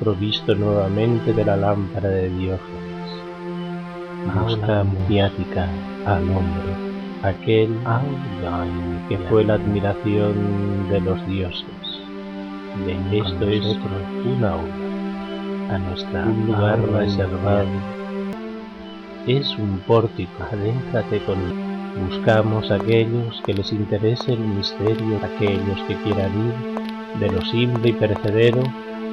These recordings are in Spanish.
provisto nuevamente de la lámpara de Diógenes. Busca maniática al hombre, aquel que fue la admiración de los dioses. Esto es un aula, un lugar reservado, es un pórtico, adéntrate conmigo. Buscamos a aquellos que les interese el misterio, aquellos que quieran ir de lo simple y perecedero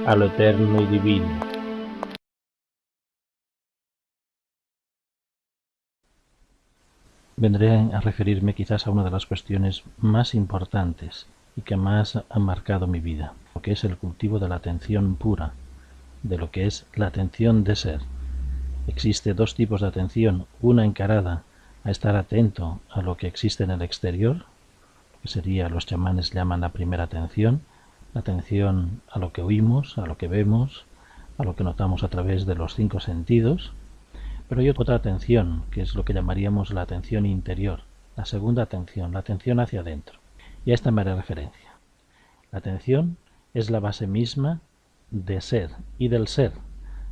a lo eterno y divino. Vendré a referirme quizás a una de las cuestiones más importantes y que más han marcado mi vida, lo que es el cultivo de la atención pura, de lo que es la atención de ser. Existe dos tipos de atención, una encarada a estar atento a lo que existe en el exterior, que sería, los chamanes llaman la primera atención, la atención a lo que oímos, a lo que vemos, a lo que notamos a través de los 5 sentidos. Pero hay otra atención, que es lo que llamaríamos la atención interior, la segunda atención, la atención hacia adentro. Y a esta me haré referencia. La atención es la base misma de ser y del ser.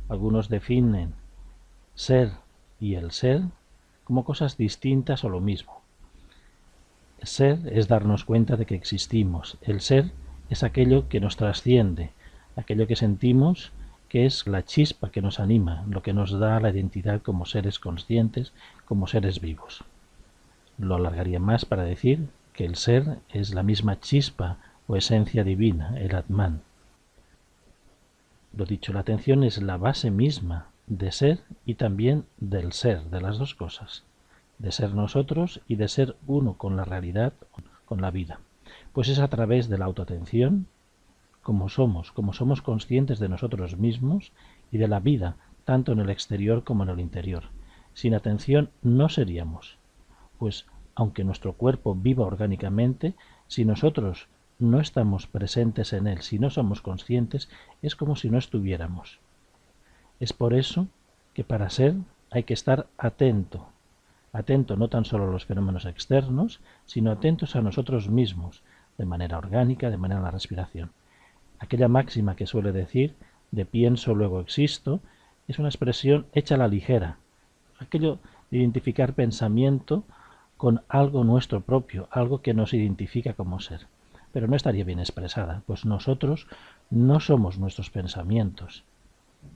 Algunos definen ser y el ser como cosas distintas o lo mismo. Ser es darnos cuenta de que existimos. El ser es aquello que nos trasciende, aquello que sentimos, que es la chispa que nos anima, lo que nos da la identidad como seres conscientes, como seres vivos. Lo alargaría más para decir que el ser es la misma chispa o esencia divina, el Atman. Lo dicho, la atención es la base misma de ser y también del ser, de las dos cosas, de ser nosotros y de ser uno con la realidad, con la vida. Pues es a través de la autoatención como somos conscientes de nosotros mismos y de la vida, tanto en el exterior como en el interior. Sin atención no seríamos, pues aunque nuestro cuerpo viva orgánicamente, si nosotros no estamos presentes en él, si no somos conscientes, es como si no estuviéramos. Es por eso que para ser hay que estar atento, atento no tan solo a los fenómenos externos, sino atentos a nosotros mismos, de manera orgánica, de manera a la respiración. Aquella máxima que suele decir de pienso luego existo es una expresión hecha a la ligera, aquello de identificar pensamiento con algo nuestro propio, algo que nos identifica como ser. Pero no estaría bien expresada, pues nosotros no somos nuestros pensamientos.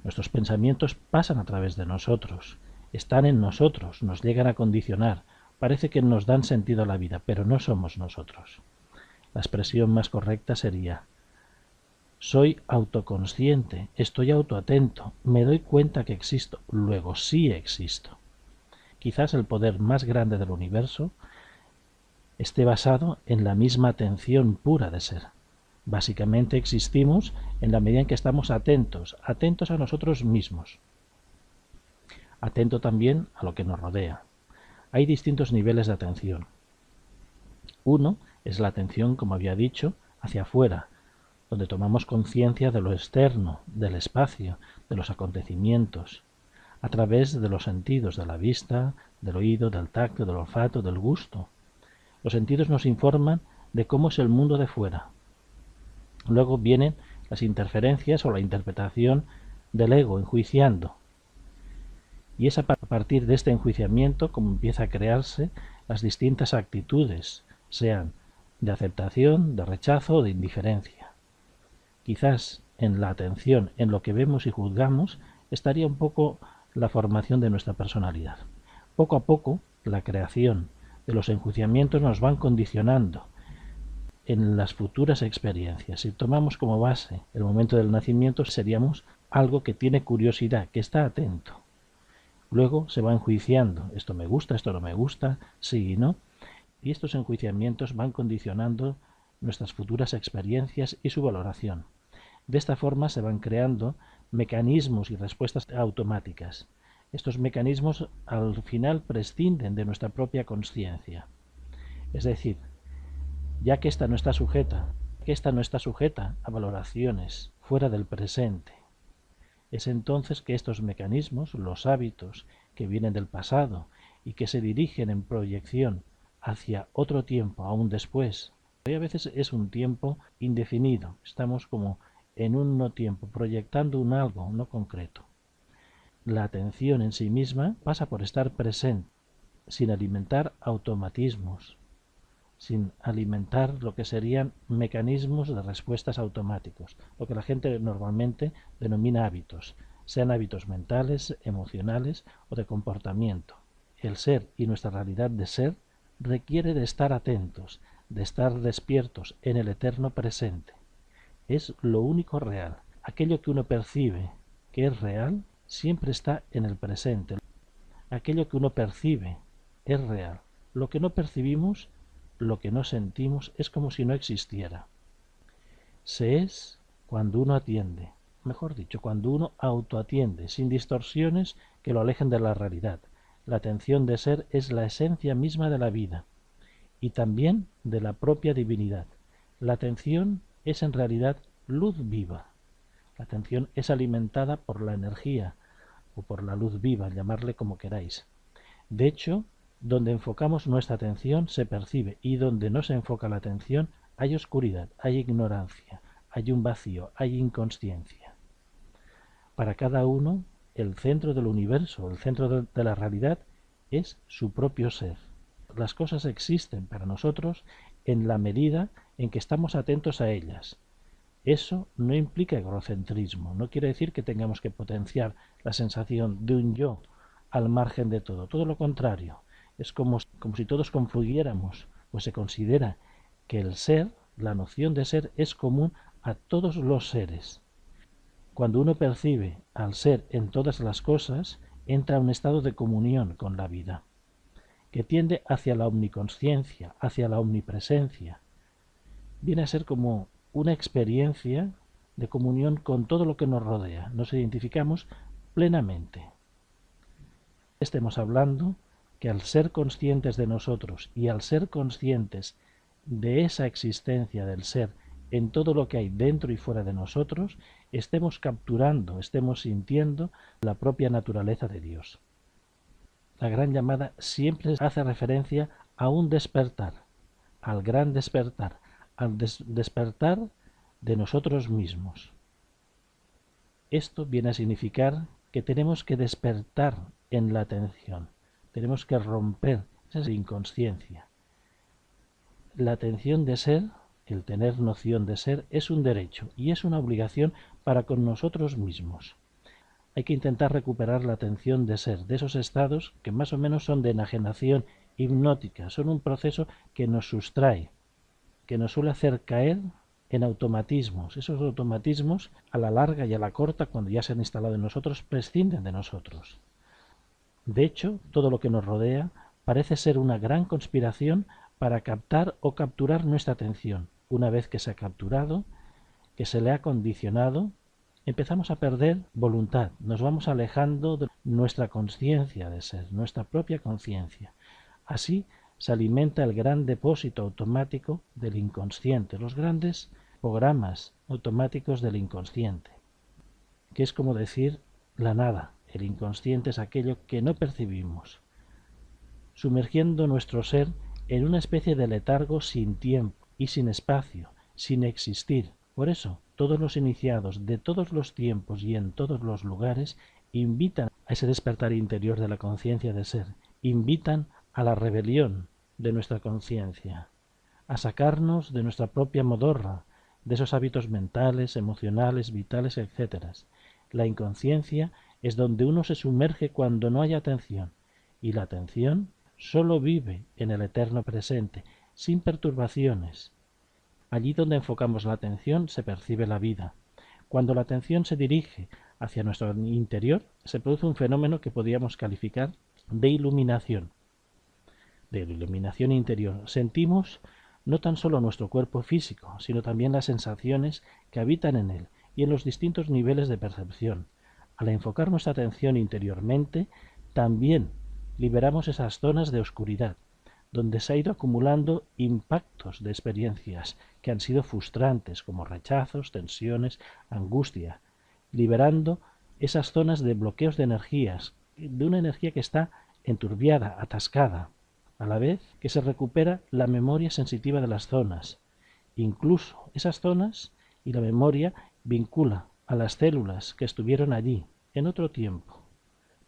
Nuestros pensamientos pasan a través de nosotros, están en nosotros, nos llegan a condicionar, parece que nos dan sentido a la vida, pero no somos nosotros. La expresión más correcta sería: soy autoconsciente, estoy autoatento, me doy cuenta que existo, luego sí existo. Quizás el poder más grande del universo esté basado en la misma atención pura de ser. Básicamente existimos en la medida en que estamos atentos, atentos a nosotros mismos, atento también a lo que nos rodea. Hay distintos niveles de atención. Uno es la atención, como había dicho, hacia afuera, donde tomamos conciencia de lo externo, del espacio, de los acontecimientos, a través de los sentidos, de la vista, del oído, del tacto, del olfato, del gusto. Los sentidos nos informan de cómo es el mundo de fuera. Luego vienen las interferencias o la interpretación del ego, enjuiciando. Y es a partir de este enjuiciamiento como empieza a crearse las distintas actitudes, sean de aceptación, de rechazo o de indiferencia. Quizás en la atención, en lo que vemos y juzgamos, estaría un poco la formación de nuestra personalidad. Poco a poco, la creación de los enjuiciamientos nos van condicionando en las futuras experiencias. Si tomamos como base el momento del nacimiento, seríamos algo que tiene curiosidad, que está atento. Luego se va enjuiciando, esto me gusta, esto no me gusta, sí y no, y estos enjuiciamientos van condicionando nuestras futuras experiencias y su valoración. De esta forma se van creando mecanismos y respuestas automáticas. Estos mecanismos al final prescinden de nuestra propia conciencia. Es decir, ya que esta no está sujeta, a valoraciones fuera del presente, es entonces que estos mecanismos, los hábitos que vienen del pasado y que se dirigen en proyección hacia otro tiempo, aún después, y a veces es un tiempo indefinido, estamos como en un no tiempo, proyectando un algo no concreto. La atención en sí misma pasa por estar presente, sin alimentar automatismos, sin alimentar lo que serían mecanismos de respuestas automáticos, lo que la gente normalmente denomina hábitos, sean hábitos mentales, emocionales o de comportamiento. El ser y nuestra realidad de ser requiere de estar atentos, de estar despiertos en el eterno presente. Es lo único real. Aquello que uno percibe que es real siempre está en el presente. Aquello que uno percibe es real. Lo que no percibimos, lo que no sentimos, es como si no existiera. Se es cuando uno atiende, mejor dicho, cuando uno autoatiende, sin distorsiones que lo alejen de la realidad. La atención de ser es la esencia misma de la vida y también de la propia divinidad. La atención es en realidad luz viva. La atención es alimentada por la energía o por la luz viva, llamarle como queráis. De hecho, donde enfocamos nuestra atención se percibe, y donde no se enfoca la atención hay oscuridad, hay ignorancia, hay un vacío, hay inconsciencia. Para cada uno, el centro del universo, el centro de la realidad, es su propio ser. Las cosas existen para nosotros en la medida en que estamos atentos a ellas. Eso no implica egocentrismo, no quiere decir que tengamos que potenciar la sensación de un yo al margen de todo lo contrario. Es como si todos confluyéramos, pues se considera que el ser, la noción de ser, es común a todos los seres. Cuando uno percibe al ser en todas las cosas, entra a un estado de comunión con la vida, que tiende hacia la omniconsciencia, hacia la omnipresencia. Viene a ser como una experiencia de comunión con todo lo que nos rodea. Nos identificamos plenamente. Estemos hablando que al ser conscientes de nosotros y al ser conscientes de esa existencia del ser en todo lo que hay dentro y fuera de nosotros, estemos capturando, estemos sintiendo la propia naturaleza de Dios. La gran llamada siempre hace referencia a un despertar, al gran despertar, al despertar de nosotros mismos. Esto viene a significar que tenemos que despertar en la atención, tenemos que romper esa inconsciencia. La atención de ser, el tener noción de ser, es un derecho y es una obligación para con nosotros mismos. Hay que intentar recuperar la atención de ser, de esos estados que más o menos son de enajenación hipnótica, son un proceso que nos sustrae, que nos suele hacer caer en automatismos. Esos automatismos, a la larga y a la corta, cuando ya se han instalado en nosotros, prescinden de nosotros. De hecho, todo lo que nos rodea parece ser una gran conspiración para captar o capturar nuestra atención. Una vez que se ha capturado, que se le ha condicionado, empezamos a perder voluntad, nos vamos alejando de nuestra conciencia de ser, nuestra propia conciencia. Así se alimenta el gran depósito automático del inconsciente, los grandes programas automáticos del inconsciente, que es como decir la nada. El inconsciente es aquello que no percibimos, sumergiendo nuestro ser en una especie de letargo sin tiempo y sin espacio, sin existir. Por eso, todos los iniciados de todos los tiempos y en todos los lugares invitan a ese despertar interior de la conciencia de ser, invitan a la rebelión de nuestra conciencia, a sacarnos de nuestra propia modorra, de esos hábitos mentales, emocionales, vitales, etc. La inconsciencia es donde uno se sumerge cuando no hay atención, y la atención solo vive en el eterno presente, sin perturbaciones. Allí donde enfocamos la atención se percibe la vida. Cuando la atención se dirige hacia nuestro interior, se produce un fenómeno que podríamos calificar de iluminación interior. Sentimos no tan solo nuestro cuerpo físico, sino también las sensaciones que habitan en él y en los distintos niveles de percepción. Al enfocar nuestra atención interiormente, también liberamos esas zonas de oscuridad, donde se ha ido acumulando impactos de experiencias que han sido frustrantes, como rechazos, tensiones, angustia, liberando esas zonas de bloqueos de energías, de una energía que está enturbiada, atascada, a la vez que se recupera la memoria sensitiva de las zonas. Incluso esas zonas y la memoria vincula a las células que estuvieron allí, en otro tiempo,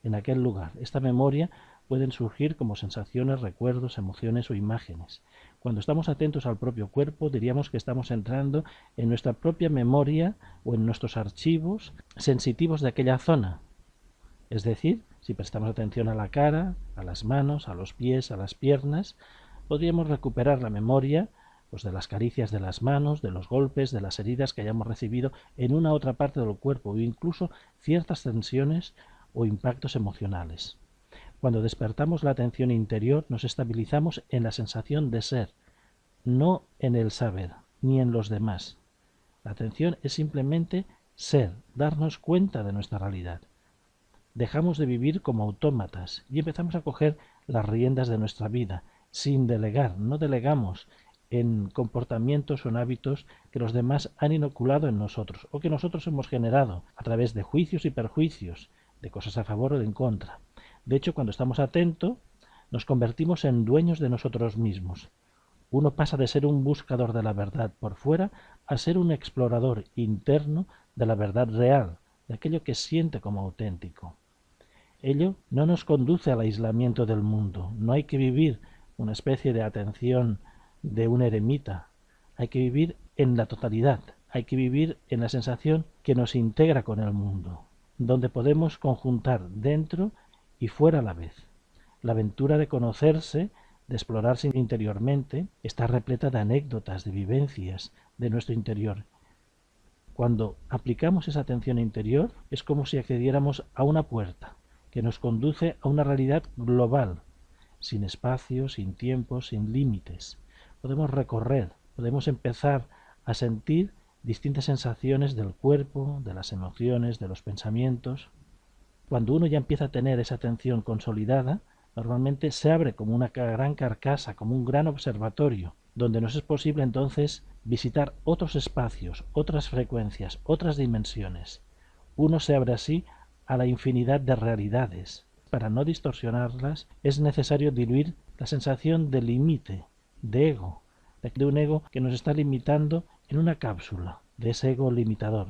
en aquel lugar. Esta memoria pueden surgir como sensaciones, recuerdos, emociones o imágenes. Cuando estamos atentos al propio cuerpo, diríamos que estamos entrando en nuestra propia memoria o en nuestros archivos sensitivos de aquella zona. Es decir, si prestamos atención a la cara, a las manos, a los pies, a las piernas, podríamos recuperar la memoria pues, de las caricias de las manos, de los golpes, de las heridas que hayamos recibido en una otra parte del cuerpo o incluso ciertas tensiones o impactos emocionales. Cuando despertamos la atención interior, nos estabilizamos en la sensación de ser, no en el saber, ni en los demás. La atención es simplemente ser, darnos cuenta de nuestra realidad. Dejamos de vivir como autómatas y empezamos a coger las riendas de nuestra vida, sin delegar, no delegamos en comportamientos o en hábitos que los demás han inoculado en nosotros o que nosotros hemos generado a través de juicios y perjuicios, de cosas a favor o en contra. De hecho, cuando estamos atentos, nos convertimos en dueños de nosotros mismos. Uno pasa de ser un buscador de la verdad por fuera a ser un explorador interno de la verdad real, de aquello que siente como auténtico. Ello no nos conduce al aislamiento del mundo. No hay que vivir una especie de atención de un eremita. Hay que vivir en la totalidad. Hay que vivir en la sensación que nos integra con el mundo, donde podemos conjuntar dentro y fuera a la vez. La aventura de conocerse, de explorarse interiormente, está repleta de anécdotas, de vivencias de nuestro interior. Cuando aplicamos esa atención interior, es como si accediéramos a una puerta que nos conduce a una realidad global, sin espacio, sin tiempo, sin límites. Podemos recorrer, podemos empezar a sentir distintas sensaciones del cuerpo, de las emociones, de los pensamientos. Cuando uno ya empieza a tener esa atención consolidada, normalmente se abre como una gran carcasa, como un gran observatorio, donde nos es posible entonces visitar otros espacios, otras frecuencias, otras dimensiones. Uno se abre así a la infinidad de realidades. Para no distorsionarlas es necesario diluir la sensación de límite, de ego, de un ego que nos está limitando en una cápsula, de ese ego limitador,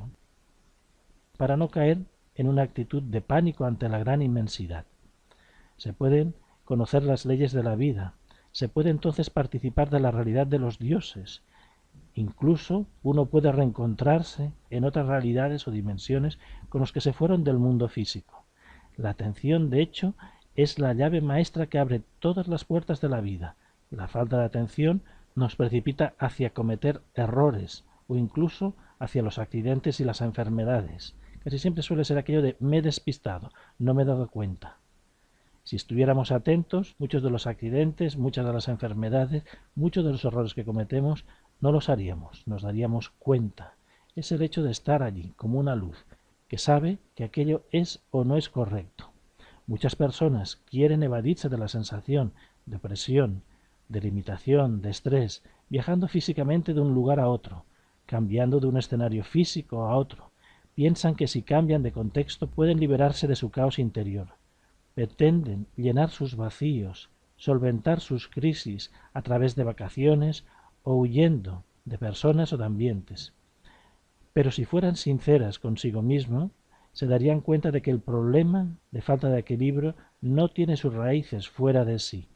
para no caer en una actitud de pánico ante la gran inmensidad. Se pueden conocer las leyes de la vida, se puede entonces participar de la realidad de los dioses. Incluso uno puede reencontrarse en otras realidades o dimensiones con los que se fueron del mundo físico. La atención, de hecho, es la llave maestra que abre todas las puertas de la vida. La falta de atención nos precipita hacia cometer errores o incluso hacia los accidentes y las enfermedades. Casi siempre suele ser aquello de me he despistado, no me he dado cuenta. Si estuviéramos atentos, muchos de los accidentes, muchas de las enfermedades, muchos de los errores que cometemos, no los haríamos, nos daríamos cuenta. Es el hecho de estar allí, como una luz, que sabe que aquello es o no es correcto. Muchas personas quieren evadirse de la sensación de presión, de limitación, de estrés, viajando físicamente de un lugar a otro, cambiando de un escenario físico a otro. Piensan que si cambian de contexto pueden liberarse de su caos interior. Pretenden llenar sus vacíos, solventar sus crisis a través de vacaciones o huyendo de personas o de ambientes. Pero si fueran sinceras consigo mismo, se darían cuenta de que el problema de falta de equilibrio no tiene sus raíces fuera de sí.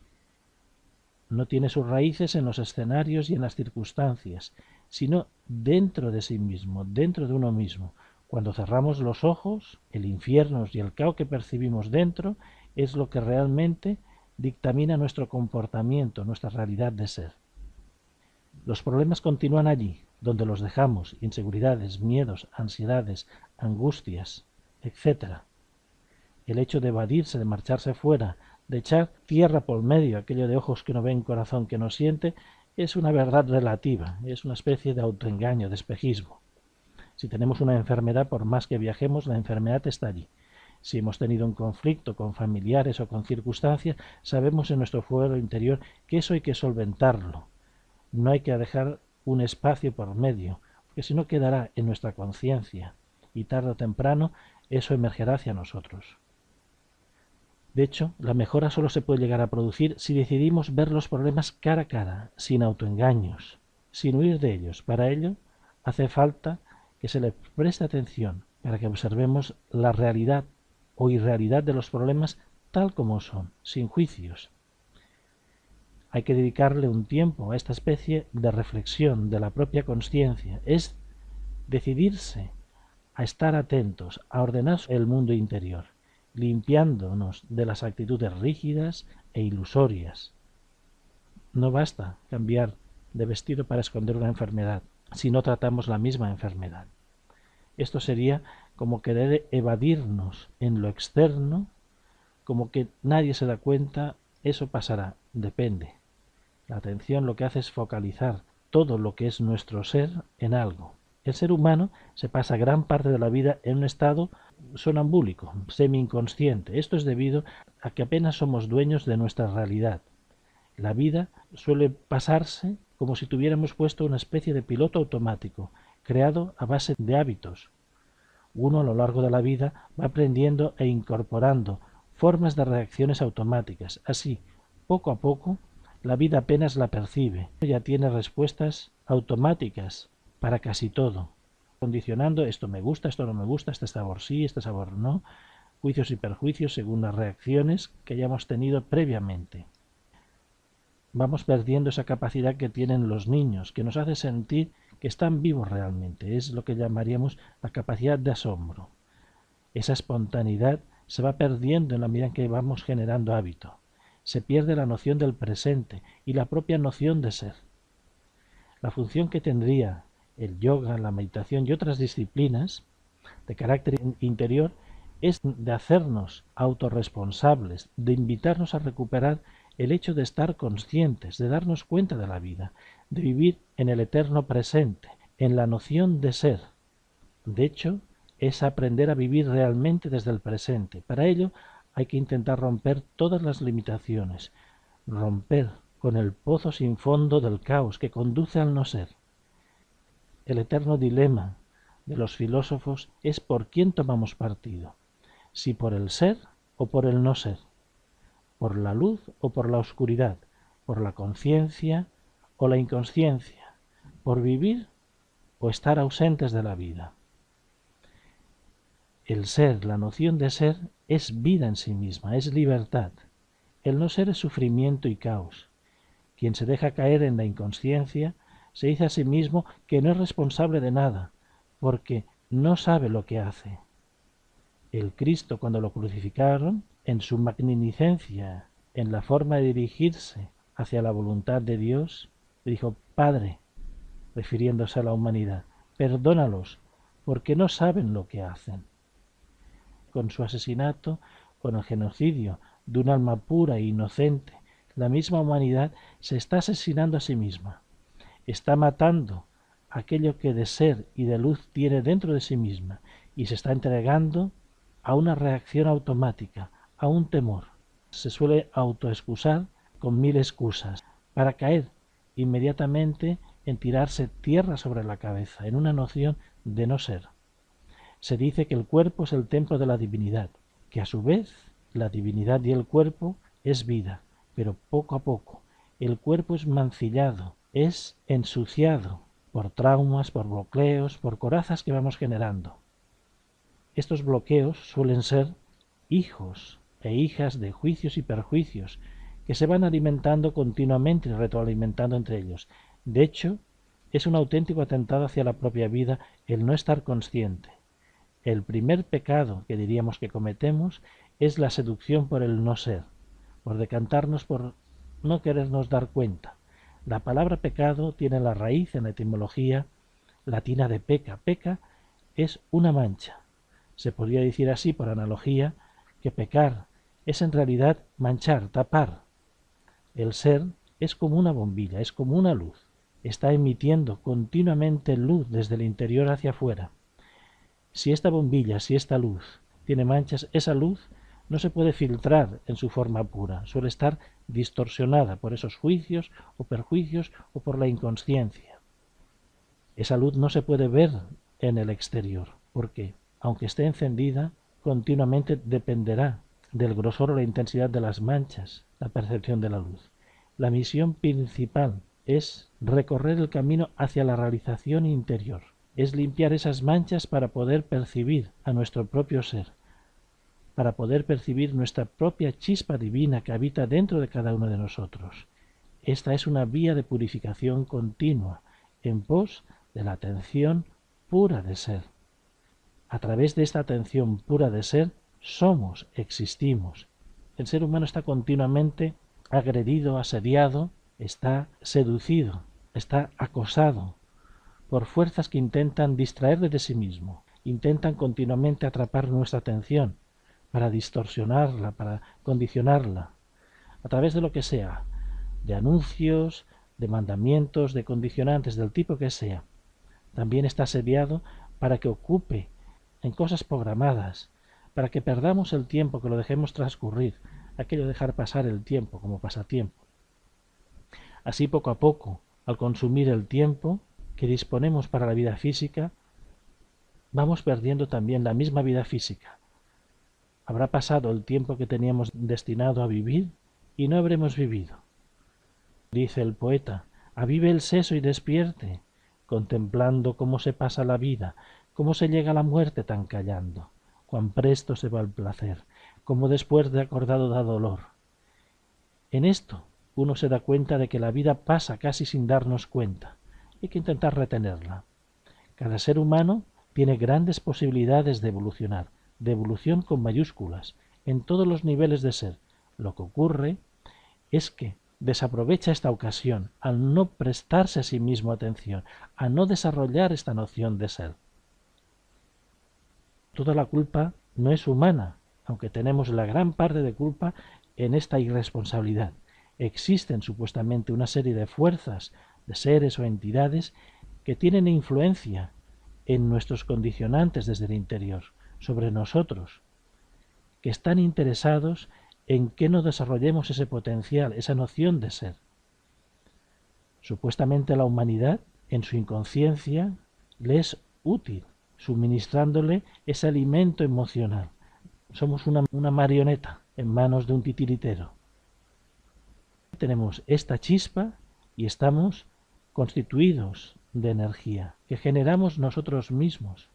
No tiene sus raíces en los escenarios y en las circunstancias, sino dentro de sí mismo, dentro de uno mismo. Cuando cerramos los ojos, el infierno y el caos que percibimos dentro es lo que realmente dictamina nuestro comportamiento, nuestra realidad de ser. Los problemas continúan allí, donde los dejamos, inseguridades, miedos, ansiedades, angustias, etc. El hecho de evadirse, de marcharse fuera, de echar tierra por medio, aquello de ojos que no ven, corazón que no siente, es una verdad relativa, es una especie de autoengaño, de espejismo. Si tenemos una enfermedad, por más que viajemos, la enfermedad está allí. Si hemos tenido un conflicto con familiares o con circunstancias, sabemos en nuestro fuero interior que eso hay que solventarlo. No hay que dejar un espacio por medio, porque si no quedará en nuestra conciencia y tarde o temprano eso emergerá hacia nosotros. De hecho, la mejora solo se puede llegar a producir si decidimos ver los problemas cara a cara, sin autoengaños, sin huir de ellos. Para ello hace falta que se le preste atención para que observemos la realidad o irrealidad de los problemas tal como son, sin juicios. Hay que dedicarle un tiempo a esta especie de reflexión de la propia conciencia. Es decidirse a estar atentos, a ordenar el mundo interior, limpiándonos de las actitudes rígidas e ilusorias. No basta cambiar de vestido para esconder una enfermedad, si no tratamos la misma enfermedad. Esto sería como querer evadirnos en lo externo, como que nadie se da cuenta, eso pasará, depende. La atención lo que hace es focalizar todo lo que es nuestro ser en algo. El ser humano se pasa gran parte de la vida en un estado sonambúlico, semi-inconsciente. Esto es debido a que apenas somos dueños de nuestra realidad. La vida suele pasarse como si tuviéramos puesto una especie de piloto automático, creado a base de hábitos. Uno a lo largo de la vida va aprendiendo e incorporando formas de reacciones automáticas. Así, poco a poco, la vida apenas la percibe. Ya tiene respuestas automáticas para casi todo, condicionando esto me gusta, esto no me gusta, este sabor sí, este sabor no, juicios y perjuicios según las reacciones que hayamos tenido previamente. Vamos perdiendo esa capacidad que tienen los niños, que nos hace sentir que están vivos realmente. Es lo que llamaríamos la capacidad de asombro. Esa espontaneidad se va perdiendo en la medida en que vamos generando hábito. Se pierde la noción del presente y la propia noción de ser. La función que tendría el yoga, la meditación y otras disciplinas de carácter interior es de hacernos autorresponsables, de invitarnos a recuperar el hecho de estar conscientes, de darnos cuenta de la vida, de vivir en el eterno presente, en la noción de ser. De hecho, es aprender a vivir realmente desde el presente. Para ello hay que intentar romper todas las limitaciones, romper con el pozo sin fondo del caos que conduce al no ser. El eterno dilema de los filósofos es por quién tomamos partido, si por el ser o por el no ser, por la luz o por la oscuridad, por la conciencia o la inconsciencia, por vivir o estar ausentes de la vida. El ser, la noción de ser, es vida en sí misma, es libertad. El no ser es sufrimiento y caos. Quien se deja caer en la inconsciencia se dice a sí mismo que no es responsable de nada, porque no sabe lo que hace. El Cristo, cuando lo crucificaron, en su magnificencia, en la forma de dirigirse hacia la voluntad de Dios, dijo: Padre, refiriéndose a la humanidad, perdónalos, porque no saben lo que hacen. Con su asesinato, con el genocidio de un alma pura e inocente, la misma humanidad se está asesinando a sí misma. Está matando aquello que de ser y de luz tiene dentro de sí misma y se está entregando a una reacción automática, a un temor. Se suele autoexcusar con mil excusas para caer inmediatamente en tirarse tierra sobre la cabeza, en una noción de no ser. Se dice que el cuerpo es el templo de la divinidad, que a su vez la divinidad y el cuerpo es vida, pero poco a poco el cuerpo es mancillado, es ensuciado por traumas, por bloqueos, por corazas que vamos generando. Estos bloqueos suelen ser hijos e hijas de juicios y perjuicios que se van alimentando continuamente y retroalimentando entre ellos. De hecho, es un auténtico atentado hacia la propia vida el no estar consciente. El primer pecado que diríamos que cometemos es la seducción por el no ser, por decantarnos por no querernos dar cuenta. La palabra pecado tiene la raíz en la etimología latina de peca. Peca es una mancha. Se podría decir así, por analogía, que pecar es en realidad manchar, tapar. El ser es como una bombilla, es como una luz. Está emitiendo continuamente luz desde el interior hacia afuera. Si esta bombilla, si esta luz tiene manchas, esa luz no se puede filtrar en su forma pura, suele estar distorsionada por esos juicios o perjuicios o por la inconsciencia. Esa luz no se puede ver en el exterior, porque, aunque esté encendida, continuamente dependerá del grosor o la intensidad de las manchas, la percepción de la luz. La misión principal es recorrer el camino hacia la realización interior, es limpiar esas manchas para poder percibir a nuestro propio ser, para poder percibir nuestra propia chispa divina que habita dentro de cada uno de nosotros. Esta es una vía de purificación continua, en pos de la atención pura de ser. A través de esta atención pura de ser, somos, existimos. El ser humano está continuamente agredido, asediado, está seducido, está acosado por fuerzas que intentan distraerle de sí mismo, intentan continuamente atrapar nuestra atención para distorsionarla, para condicionarla, a través de lo que sea, de anuncios, de mandamientos, de condicionantes del tipo que sea. También está asediado para que ocupe en cosas programadas, para que perdamos el tiempo, que lo dejemos transcurrir, aquello de dejar pasar el tiempo como pasatiempo. Así poco a poco, al consumir el tiempo que disponemos para la vida física, vamos perdiendo también la misma vida física. Habrá pasado el tiempo que teníamos destinado a vivir y no habremos vivido. Dice el poeta, avive el seso y despierte, contemplando cómo se pasa la vida, cómo se llega a la muerte tan callando, cuán presto se va el placer, cómo después de acordado da dolor. En esto uno se da cuenta de que la vida pasa casi sin darnos cuenta. Hay que intentar retenerla. Cada ser humano tiene grandes posibilidades de evolucionar, de evolución con mayúsculas, en todos los niveles de ser. Lo que ocurre es que desaprovecha esta ocasión al no prestarse a sí mismo atención, a no desarrollar esta noción de ser. Toda la culpa no es humana, aunque tenemos la gran parte de culpa en esta irresponsabilidad. Existen supuestamente una serie de fuerzas, de seres o entidades que tienen influencia en nuestros condicionantes desde el interior, sobre nosotros, que están interesados en que no desarrollemos ese potencial, esa noción de ser. Supuestamente la humanidad, en su inconsciencia, le es útil, suministrándole ese alimento emocional. Somos una marioneta en manos de un titiritero. Tenemos esta chispa y estamos constituidos de energía que generamos nosotros mismos.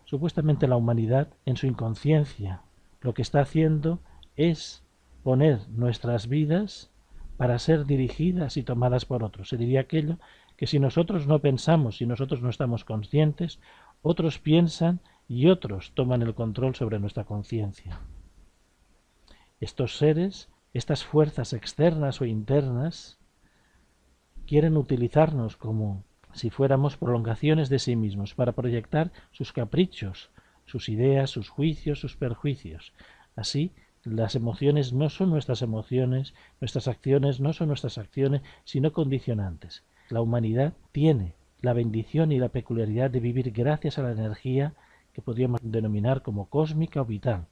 Supuestamente la humanidad, en su inconsciencia, lo que está haciendo es poner nuestras vidas para ser dirigidas y tomadas por otros. Se diría aquello que si nosotros no pensamos, si nosotros no estamos conscientes, otros piensan y otros toman el control sobre nuestra conciencia. Estos seres, estas fuerzas externas o internas, quieren utilizarnos como si fuéramos prolongaciones de sí mismos para proyectar sus caprichos, sus ideas, sus juicios, sus perjuicios. Así, las emociones no son nuestras emociones, nuestras acciones no son nuestras acciones, sino condicionantes. La humanidad tiene la bendición y la peculiaridad de vivir gracias a la energía que podríamos denominar como cósmica o vital.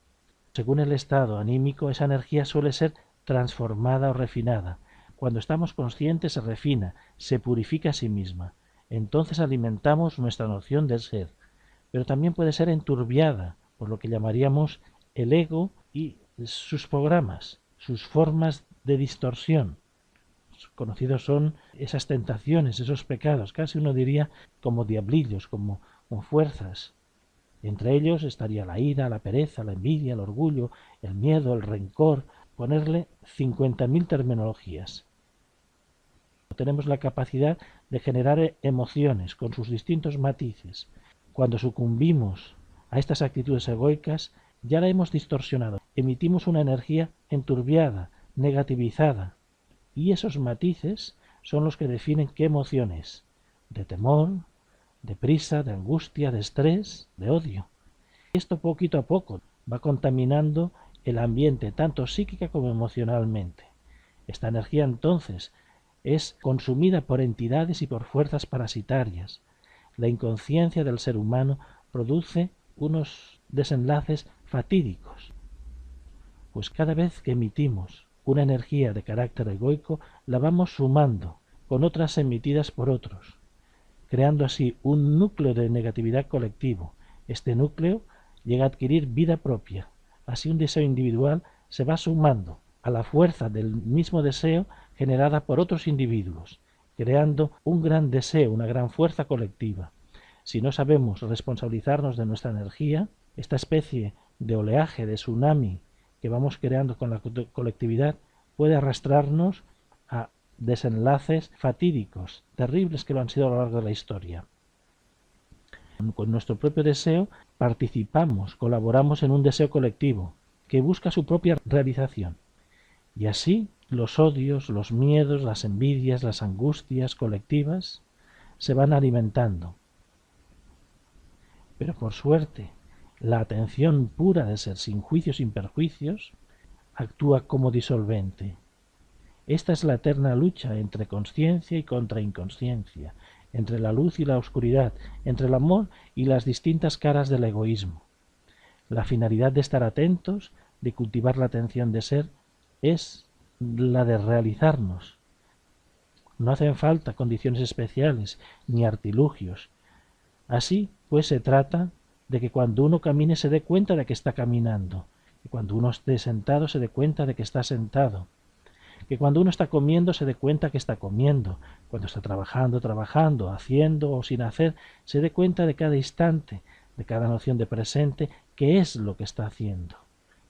Según el estado anímico, esa energía suele ser transformada o refinada. Cuando estamos conscientes se refina, se purifica a sí misma. Entonces alimentamos nuestra noción del ser. Pero también puede ser enturbiada por lo que llamaríamos el ego y sus programas, sus formas de distorsión. Conocidos son esas tentaciones, esos pecados, casi uno diría como diablillos, como fuerzas. Entre ellos estaría la ira, la pereza, la envidia, el orgullo, el miedo, el rencor, ponerle 50.000 terminologías. Tenemos la capacidad de generar emociones con sus distintos matices. Cuando sucumbimos a estas actitudes egoicas, ya la hemos distorsionado. Emitimos una energía enturbiada, negativizada. Y esos matices son los que definen qué emociones. De temor, de prisa, de angustia, de estrés, de odio. Esto poquito a poco va contaminando el ambiente, tanto psíquica como emocionalmente. Esta energía entonces es consumida por entidades y por fuerzas parasitarias. La inconsciencia del ser humano produce unos desenlaces fatídicos. Pues cada vez que emitimos una energía de carácter egoico, la vamos sumando con otras emitidas por otros, creando así un núcleo de negatividad colectivo. Este núcleo llega a adquirir vida propia. Así un deseo individual se va sumando a la fuerza del mismo deseo generada por otros individuos, creando un gran deseo, una gran fuerza colectiva. Si no sabemos responsabilizarnos de nuestra energía, esta especie de oleaje, de tsunami que vamos creando con la colectividad puede arrastrarnos a desenlaces fatídicos, terribles que lo han sido a lo largo de la historia. Con nuestro propio deseo participamos, colaboramos en un deseo colectivo que busca su propia realización. Y así los odios, los miedos, las envidias, las angustias colectivas se van alimentando. Pero por suerte, la atención pura de ser, sin juicios, sin perjuicios, actúa como disolvente. Esta es la eterna lucha entre consciencia y contra inconsciencia, entre la luz y la oscuridad, entre el amor y las distintas caras del egoísmo. La finalidad de estar atentos, de cultivar la atención de ser, es la de realizarnos. No hacen falta condiciones especiales ni artilugios. Así, pues, se trata de que cuando uno camine se dé cuenta de que está caminando, que cuando uno esté sentado se dé cuenta de que está sentado, que cuando uno está comiendo se dé cuenta que está comiendo, cuando está trabajando, haciendo o sin hacer, se dé cuenta de cada instante, de cada noción de presente, qué es lo que está haciendo,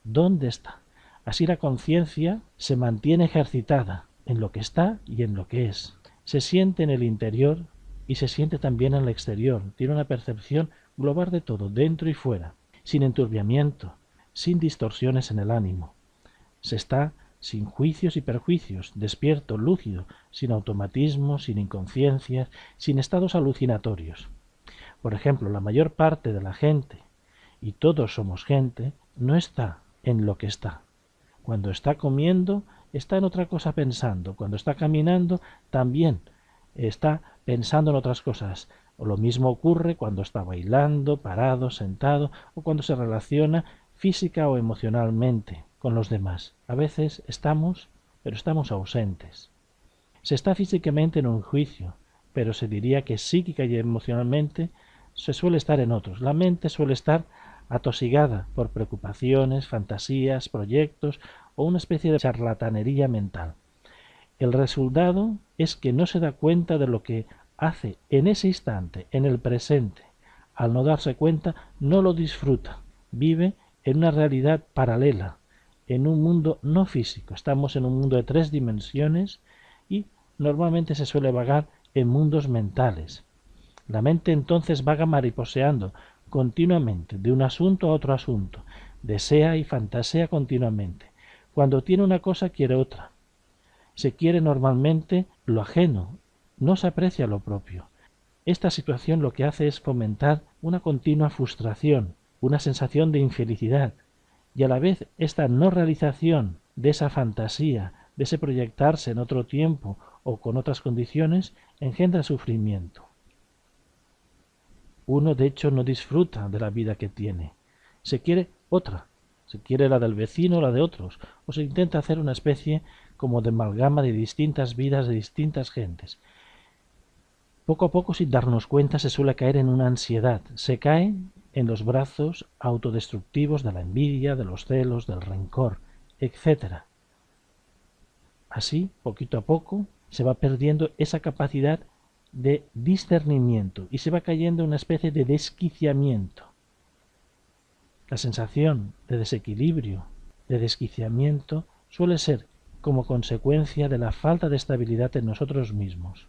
dónde está. Así la conciencia se mantiene ejercitada en lo que está y en lo que es. Se siente en el interior y se siente también en el exterior. Tiene una percepción global de todo, dentro y fuera, sin enturbiamiento, sin distorsiones en el ánimo. Se está sin juicios y perjuicios, despierto, lúcido, sin automatismos, sin inconsciencias, sin estados alucinatorios. Por ejemplo, la mayor parte de la gente, y todos somos gente, no está en lo que está. Cuando está comiendo, está en otra cosa pensando. Cuando está caminando, también está pensando en otras cosas. O lo mismo ocurre cuando está bailando, parado, sentado, o cuando se relaciona física o emocionalmente con los demás. A veces estamos, pero estamos ausentes. Se está físicamente en un juicio, pero se diría que psíquica y emocionalmente se suele estar en otros. La mente suele estar atosigada por preocupaciones, fantasías, proyectos o una especie de charlatanería mental. El resultado es que no se da cuenta de lo que hace en ese instante, en el presente. Al no darse cuenta, no lo disfruta. Vive en una realidad paralela, en un mundo no físico. Estamos en un mundo de 3 dimensiones y normalmente se suele vagar en mundos mentales. La mente entonces vaga mariposeando continuamente de un asunto a otro asunto, desea y fantasea continuamente. Cuando tiene una cosa quiere otra. Se quiere normalmente lo ajeno, no se aprecia lo propio. Esta situación lo que hace es fomentar una continua frustración, una sensación de infelicidad, y a la vez esta no realización de esa fantasía, de ese proyectarse en otro tiempo o con otras condiciones, engendra sufrimiento. Uno de hecho no disfruta de la vida que tiene, se quiere otra, se quiere la del vecino o la de otros, o se intenta hacer una especie como de amalgama de distintas vidas de distintas gentes. Poco a poco, sin darnos cuenta, se suele caer en una ansiedad, se cae en los brazos autodestructivos de la envidia, de los celos, del rencor, etc. Así, poquito a poco, se va perdiendo esa capacidad de discernimiento y se va cayendo en una especie de desquiciamiento. La sensación de desequilibrio, de desquiciamiento, suele ser como consecuencia de la falta de estabilidad en nosotros mismos.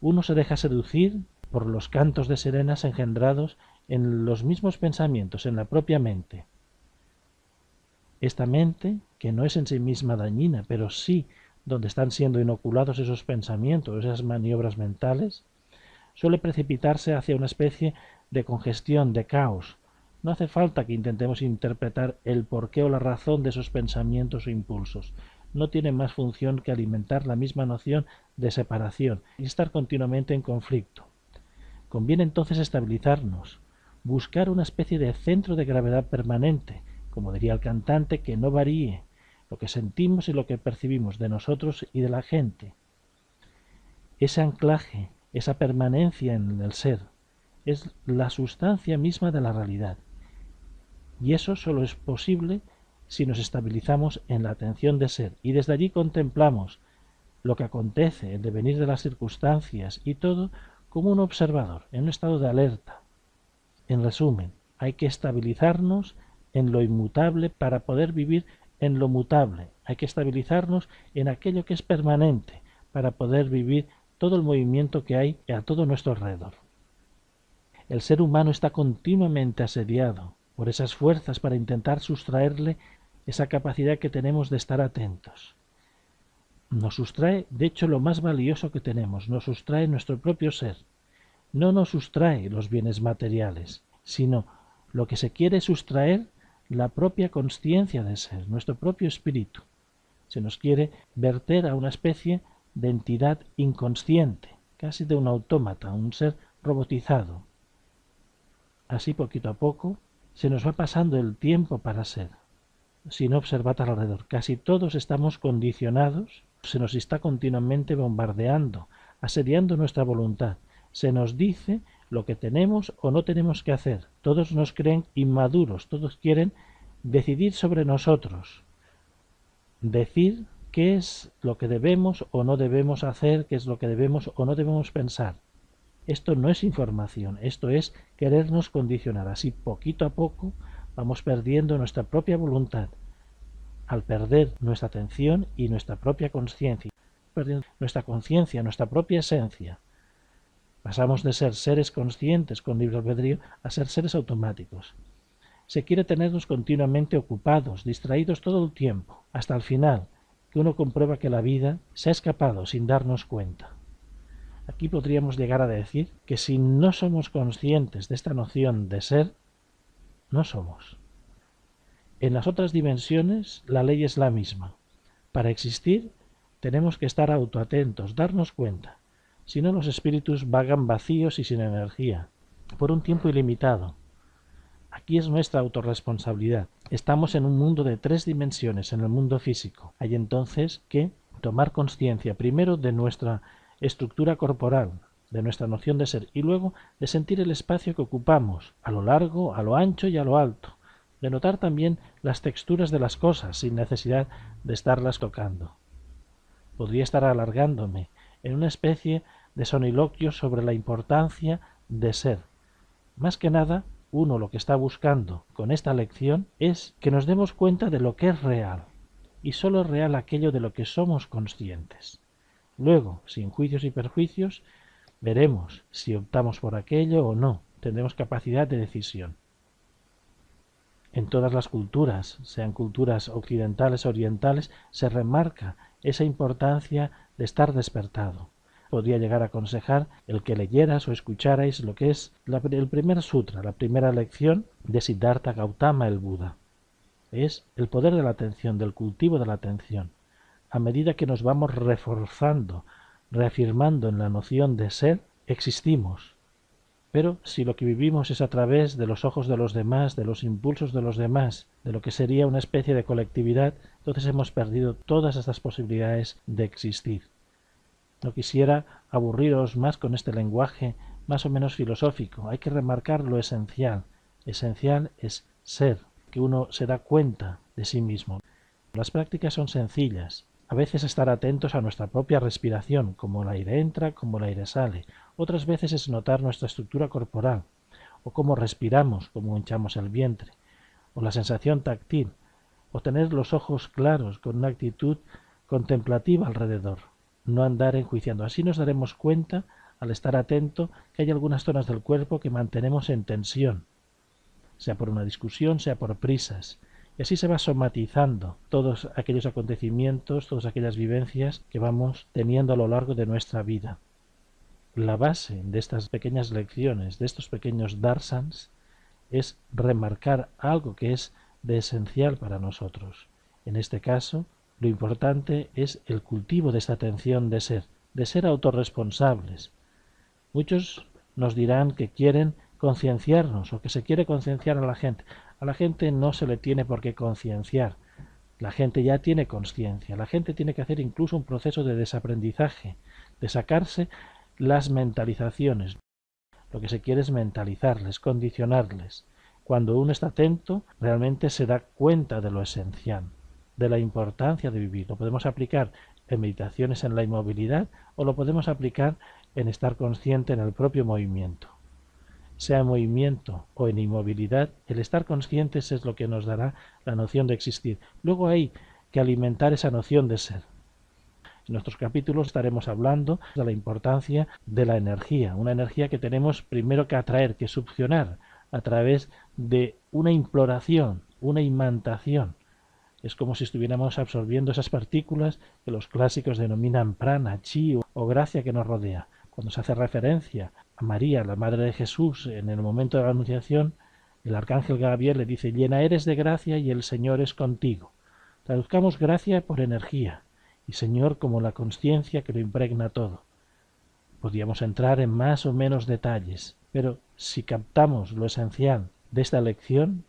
Uno se deja seducir por los cantos de sirenas engendrados en los mismos pensamientos, en la propia mente. Esta mente, que no es en sí misma dañina, pero sí donde están siendo inoculados esos pensamientos, esas maniobras mentales, suele precipitarse hacia una especie de congestión, de caos. No hace falta que intentemos interpretar el porqué o la razón de esos pensamientos o impulsos. No tiene más función que alimentar la misma noción de separación y estar continuamente en conflicto. Conviene entonces estabilizarnos, buscar una especie de centro de gravedad permanente, como diría el cantante, que no varíe lo que sentimos y lo que percibimos de nosotros y de la gente. Ese anclaje, esa permanencia en el ser, es la sustancia misma de la realidad. Y eso solo es posible si nos estabilizamos en la atención de ser y desde allí contemplamos lo que acontece, el devenir de las circunstancias y todo como un observador, en un estado de alerta. En resumen, hay que estabilizarnos en lo inmutable para poder vivir en lo mutable. Hay que estabilizarnos en aquello que es permanente para poder vivir todo el movimiento que hay a todo nuestro alrededor. El ser humano está continuamente asediado por esas fuerzas para intentar sustraerle esa capacidad que tenemos de estar atentos. Nos sustrae, de hecho, lo más valioso que tenemos, nos sustrae nuestro propio ser. No nos sustrae los bienes materiales, sino lo que se quiere sustraer, la propia consciencia de ser, nuestro propio espíritu. Se nos quiere verter a una especie de entidad inconsciente, casi de un autómata, un ser robotizado. Así, poquito a poco, se nos va pasando el tiempo para ser. Si no observad alrededor, casi todos estamos condicionados, se nos está continuamente bombardeando, asediando nuestra voluntad. Se nos dice lo que tenemos o no tenemos que hacer. Todos nos creen inmaduros, todos quieren decidir sobre nosotros, decir qué es lo que debemos o no debemos hacer, qué es lo que debemos o no debemos pensar. Esto no es información, esto es querernos condicionar. Así, poquito a poco, vamos perdiendo nuestra propia voluntad. Al perder nuestra atención y nuestra propia conciencia, perdiendo nuestra conciencia, nuestra propia esencia, pasamos de ser seres conscientes con libre albedrío a ser seres automáticos. Se quiere tenernos continuamente ocupados, distraídos todo el tiempo, hasta el final, que uno comprueba que la vida se ha escapado sin darnos cuenta. Aquí podríamos llegar a decir que si no somos conscientes de esta noción de ser, no somos. En las otras dimensiones la ley es la misma. Para existir tenemos que estar autoatentos, darnos cuenta. Si no, los espíritus vagan vacíos y sin energía, por un tiempo ilimitado. Aquí es nuestra autorresponsabilidad. Estamos en un mundo de 3 dimensiones, en el mundo físico. Hay entonces que tomar conciencia primero de nuestra estructura corporal, de nuestra noción de ser, y luego de sentir el espacio que ocupamos, a lo largo, a lo ancho y a lo alto, de notar también las texturas de las cosas sin necesidad de estarlas tocando. Podría estar alargándome en una especie de soliloquio sobre la importancia de ser. Más que nada, uno lo que está buscando con esta lección es que nos demos cuenta de lo que es real, y solo es real aquello de lo que somos conscientes. Luego, sin juicios y perjuicios, veremos si optamos por aquello o no. Tendremos capacidad de decisión. En todas las culturas, sean culturas occidentales o orientales, se remarca esa importancia de estar despertado. Podría llegar a aconsejar el que leyeras o escucharais lo que es el primer sutra, la primera lección de Siddhartha Gautama, el Buda. Es el poder de la atención, del cultivo de la atención. A medida que nos vamos reforzando, reafirmando en la noción de ser, existimos. Pero si lo que vivimos es a través de los ojos de los demás, de los impulsos de los demás, de lo que sería una especie de colectividad, entonces hemos perdido todas estas posibilidades de existir. No quisiera aburriros más con este lenguaje más o menos filosófico. Hay que remarcar lo esencial. Esencial es ser, que uno se da cuenta de sí mismo. Las prácticas son sencillas. A veces estar atentos a nuestra propia respiración, como el aire entra, como el aire sale. Otras veces es notar nuestra estructura corporal, o cómo respiramos, cómo hinchamos el vientre, o la sensación táctil, o tener los ojos claros con una actitud contemplativa alrededor, no andar enjuiciando. Así nos daremos cuenta, al estar atento, que hay algunas zonas del cuerpo que mantenemos en tensión, sea por una discusión, sea por prisas. Y así se va somatizando todos aquellos acontecimientos, todas aquellas vivencias que vamos teniendo a lo largo de nuestra vida. La base de estas pequeñas lecciones, de estos pequeños darsans, es remarcar algo que es de esencial para nosotros. En este caso, lo importante es el cultivo de esta atención de ser autorresponsables. Muchos nos dirán que quieren concienciarnos o que se quiere concienciar a la gente. A la gente no se le tiene por qué concienciar. La gente ya tiene conciencia. La gente tiene que hacer incluso un proceso de desaprendizaje, de sacarse las mentalizaciones. Lo que se quiere es mentalizarles, condicionarles. Cuando uno está atento, realmente se da cuenta de lo esencial, de la importancia de vivir. Lo podemos aplicar en meditaciones en la inmovilidad o lo podemos aplicar en estar consciente en el propio movimiento. Sea en movimiento o en inmovilidad, el estar conscientes es lo que nos dará la noción de existir. Luego hay que alimentar esa noción de ser. En nuestros capítulos estaremos hablando de la importancia de la energía, una energía que tenemos primero que atraer, que succionar a través de una imploración, una imantación. Es como si estuviéramos absorbiendo esas partículas que los clásicos denominan prana, chi o gracia que nos rodea. Cuando se hace referencia a María, la Madre de Jesús, en el momento de la Anunciación, el arcángel Gabriel le dice: llena eres de gracia y el Señor es contigo. Traduzcamos gracia por energía y Señor como la consciencia que lo impregna todo. Podríamos entrar en más o menos detalles, pero si captamos lo esencial de esta lección,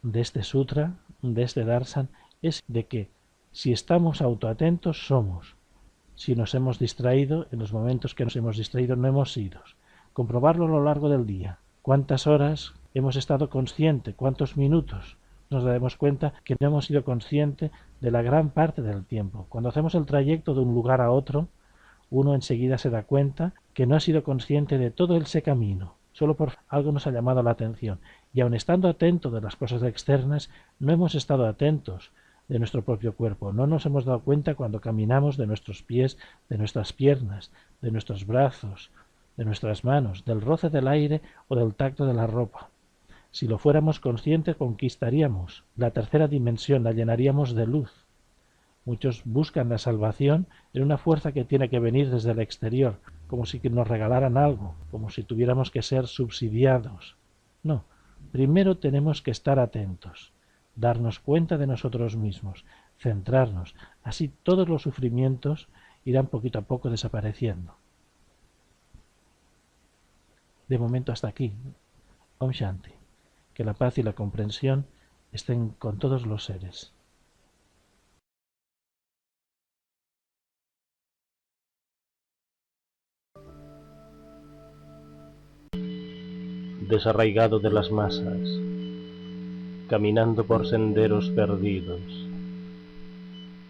de este sutra, de este darshan, es de que si estamos autoatentos somos. Si nos hemos distraído, en los momentos que nos hemos distraído no hemos sido. Comprobarlo a lo largo del día. ¿Cuántas horas hemos estado conscientes? ¿Cuántos minutos? Nos daremos cuenta que no hemos sido conscientes de la gran parte del tiempo. Cuando hacemos el trayecto de un lugar a otro, uno enseguida se da cuenta que no ha sido consciente de todo ese camino. Solo por algo nos ha llamado la atención. Y aun estando atento de las cosas externas, no hemos estado atentos de nuestro propio cuerpo. No nos hemos dado cuenta cuando caminamos de nuestros pies, de nuestras piernas, de nuestros brazos, de nuestras manos, del roce del aire o del tacto de la ropa. Si lo fuéramos conscientes, conquistaríamos la tercera dimensión, la llenaríamos de luz. Muchos buscan la salvación en una fuerza que tiene que venir desde el exterior, como si nos regalaran algo, como si tuviéramos que ser subsidiados. No, primero tenemos que estar atentos, darnos cuenta de nosotros mismos, centrarnos. Así todos los sufrimientos irán poquito a poco desapareciendo. De momento hasta aquí. Om Shanti. Que la paz y la comprensión estén con todos los seres. Desarraigado de las masas, caminando por senderos perdidos,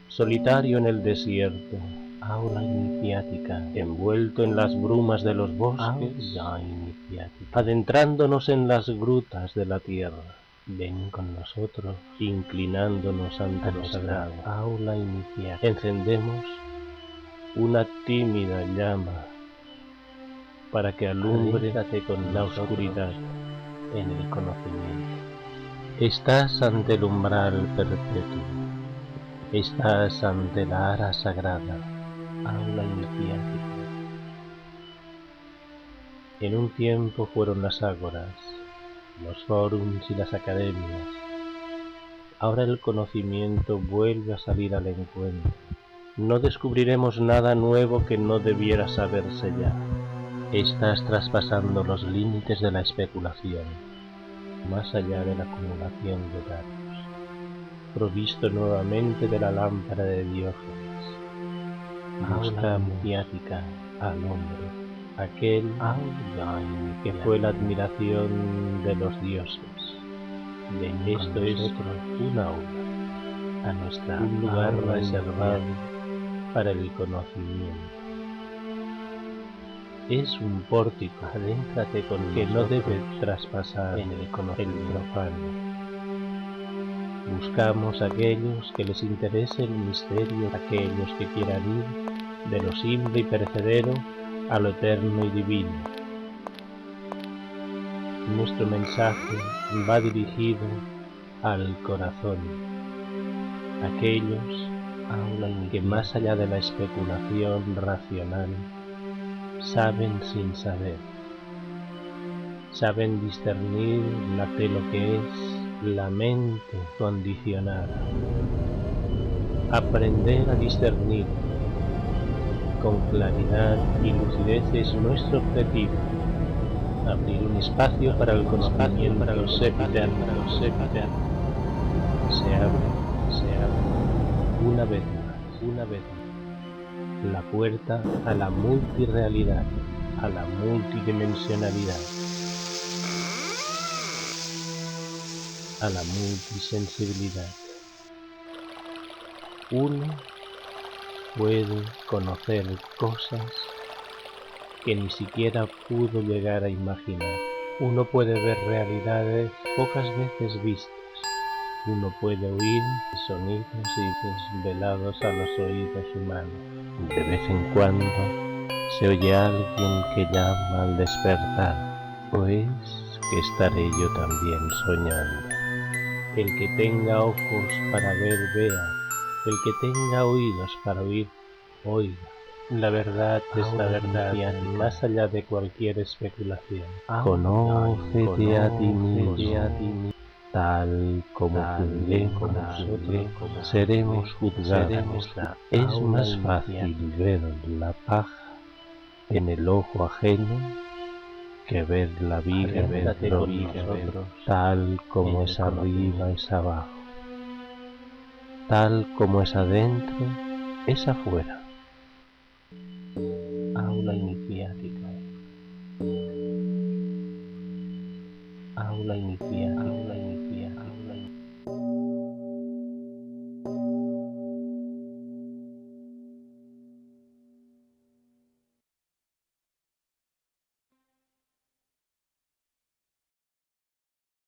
solitario en el desierto, aula iniciática, envuelto en las brumas de los bosques, adentrándonos en las grutas de la tierra. Ven con nosotros, inclinándonos ante lo sagrado, aula iniciática. Encendemos una tímida llama para que alumbre con la oscuridad en el conocimiento. Estás ante el umbral perpetuo, estás ante la ara sagrada, aula iniciática. En un tiempo fueron las ágoras, los fórums y las academias. Ahora el conocimiento vuelve a salir al encuentro. No descubriremos nada nuevo que no debiera saberse ya. Estás traspasando los límites de la especulación, más allá de la acumulación de datos, provisto nuevamente de la lámpara de Diógenes. Busca mediática al hombre, aquel que fue la admiración de los dioses. Esto es una aula, un lugar reservado para el conocimiento. Es un pórtico, adéntrate con que no debe traspasar el profano. Buscamos a aquellos que les interese el misterio, aquellos que quieran ir de lo simple y perecedero a lo eterno y divino. Nuestro mensaje va dirigido al corazón, aquellos que más allá de la especulación racional saben sin saber, saben discernir de lo que es la mente condicionada. Aprender a discernir con claridad y lucidez es nuestro objetivo. Abrir un espacio para el conocimiento, para los eterno. Se abre, una vez más. La puerta a la multirrealidad, a la multidimensionalidad, a la multisensibilidad. Uno puede conocer cosas que ni siquiera pudo llegar a imaginar. Uno puede ver realidades pocas veces vistas. Uno puede oír sonidos y desvelados a los oídos humanos. De vez en cuando se oye a alguien que llama al despertar, pues que estaré yo también soñando. El que tenga ojos para ver, vea. El que tenga oídos para oír, oiga. La verdad es la verdad, más allá de cualquier especulación. Conócete a ti mismo, tal como juzguemos, seremos juzgados. Es más fácil ver la paja en el ojo ajeno que ver la viga dentro de nosotros, tal como es arriba es abajo, tal como es adentro es afuera. Aula iniciática, aula iniciática, aula iniciática, aula iniciática.